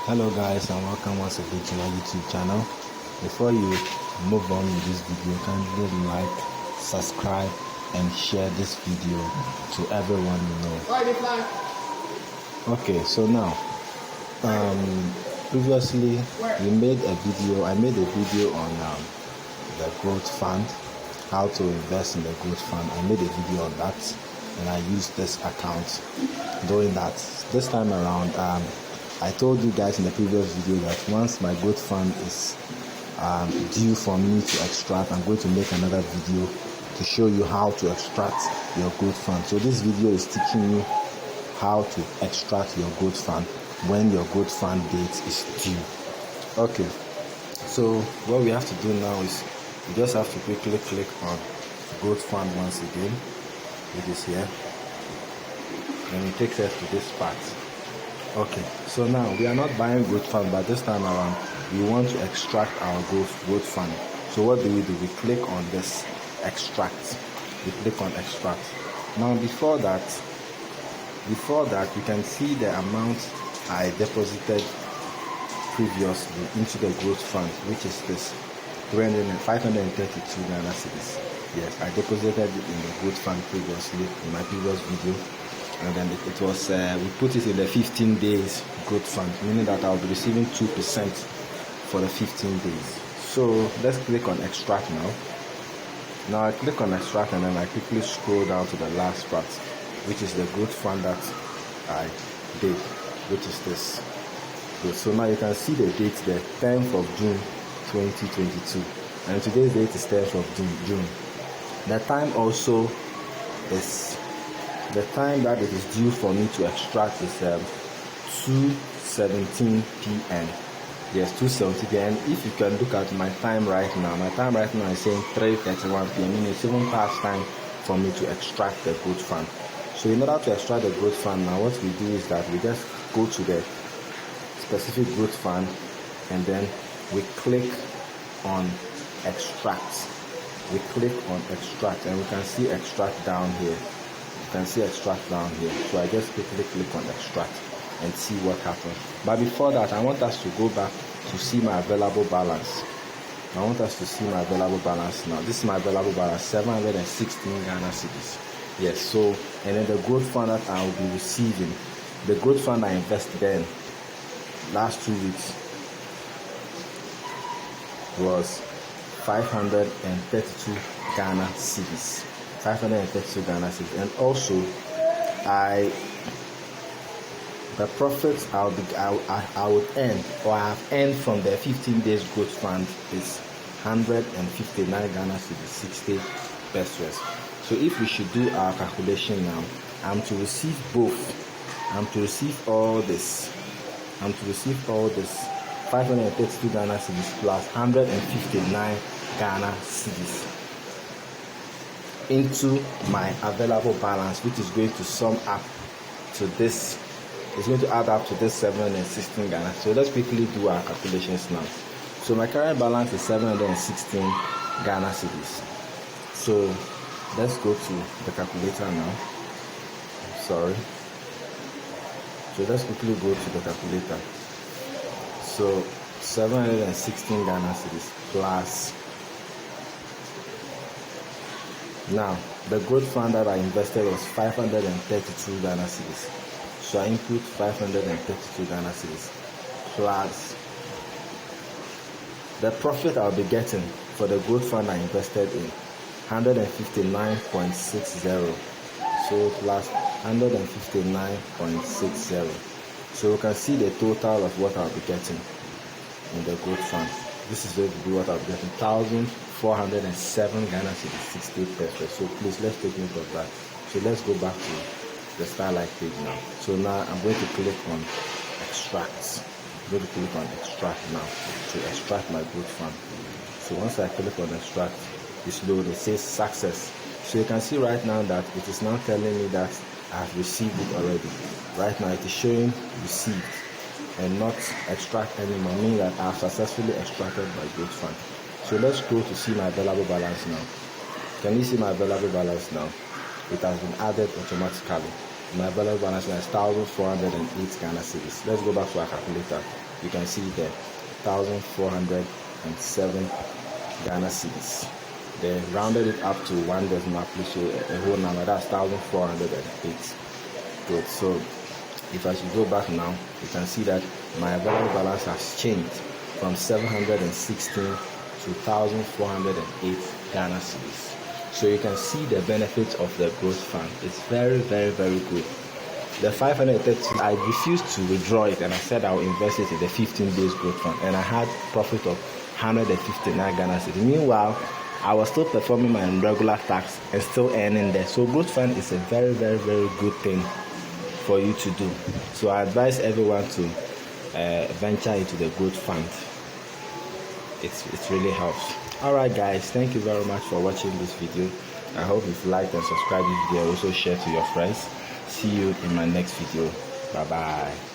Hello guys, and welcome once again to my YouTube channel. Before you move on with this video, kindly like, subscribe and share this video to everyone you know. Okay, so now previously I made a video on the growth fund, how to invest in the growth fund. I made a video on that and I used this account doing that. This time around, I told you guys in the previous video that once my growth fund is due for me to extract, I'm going to make another video to show you how to extract your growth fund. So this video is teaching you how to extract your growth fund when your growth fund date is due. Okay, so what we have to do now is you just have to quickly click on growth fund once again. It is here and it takes us to this part. Okay, so now we are not buying growth fund, but this time around we want to extract our growth fund. So what do? We click on this extract. We click on extract. Now before that you can see the amount I deposited previously into the growth fund, which is this 532 Ghana cedis. Yes, I deposited it in the growth fund previously in my previous video, and then it was we put it in the 15 days growth fund, meaning that I'll be receiving 2% for the 15 days. So let's click on extract now. Now I click on extract and then I quickly scroll down to the last part, which is the growth fund that I did, which is this. So now you can see the date, the 10th of June 2022, and today's date is 10th of June. The time also is the time that it is due for me to extract is 2:17 p.m. Yes, 2:17 p.m. If you can look at my time right now, is saying 3:31 p.m. Meaning it's even past time for me to extract the growth fund. So in order to extract the growth fund, now what we do is that we just go to the specific growth fund and then we click on extract. We click on extract and we can see extract down here. You can see extract down here. So I just quickly click on extract and see what happens. But before that, I want us to go back to see my available balance. I want us to see my available balance now. This is my available balance, 716 Ghana cedis. Yes, so and then the growth fund that I will be receiving, the growth fund I invested in last 2 weeks was 532 Ghana cedis. 532 Ghana cedis. And also the profits I would earn, or I have earned from the 15 days growth fund is 159 Ghana cedis, 60 pesos. So if we should do our calculation now, I'm to receive both. I'm to receive all this 532 Ghana cedis plus 159 Ghana cedis into my available balance, which is going to sum up to this. It's going to add up to this 716 Ghana. So let's quickly do our calculations now. So my current balance is 716 Ghana cedis. So let's go to the calculator now. Sorry. So let's quickly go to the calculator. So 716 Ghana cedis plus, now the growth fund that I invested was 532 Ghana cedis. So I input 532 Ghana cedis plus the profit I'll be getting for the growth fund I invested in, 159.60. So plus 159.60. So you can see the total of what I'll be getting in the growth fund. This is going to be what I'll be getting, 1,407 Ghana cedis, 60 pesos. So please, let's take note of that. So let's go back to the Starlight page now. So now I'm going to click on extract. I'm going to click on extract now to extract my growth fund. So once I click on extract, it's loaded. It says success. So you can see right now that it is now telling me that I have received it already. Right now it is showing received and not extract anymore, meaning that I have successfully extracted my growth fund. So let's go to see my available balance now. Can you see my available balance now? It has been added automatically. My available balance is 1,408 Ghana cedis. Let's go back to our calculator. You can see there 1,407 Ghana cedis. They rounded it up to 1 decimal place, so a whole number, that's 1,408. Good. So if I should go back now, you can see that my available balance has changed from 716 to 1,408 Ghana cedis. So you can see the benefits of the growth fund. It's very, very, very good. The 530, I refused to withdraw it, and I said I'll invest it in the 15 days growth fund, and I had profit of 159 Ghana cedis. Meanwhile, I was still performing my regular tax and still earning there. So growth fund is a very, very, very good thing for you to do. So I advise everyone to venture into the growth fund. It really helps. Alright guys, thank you very much for watching this video. I hope you've liked and subscribed this video. Also share to your friends. See you in my next video. Bye bye.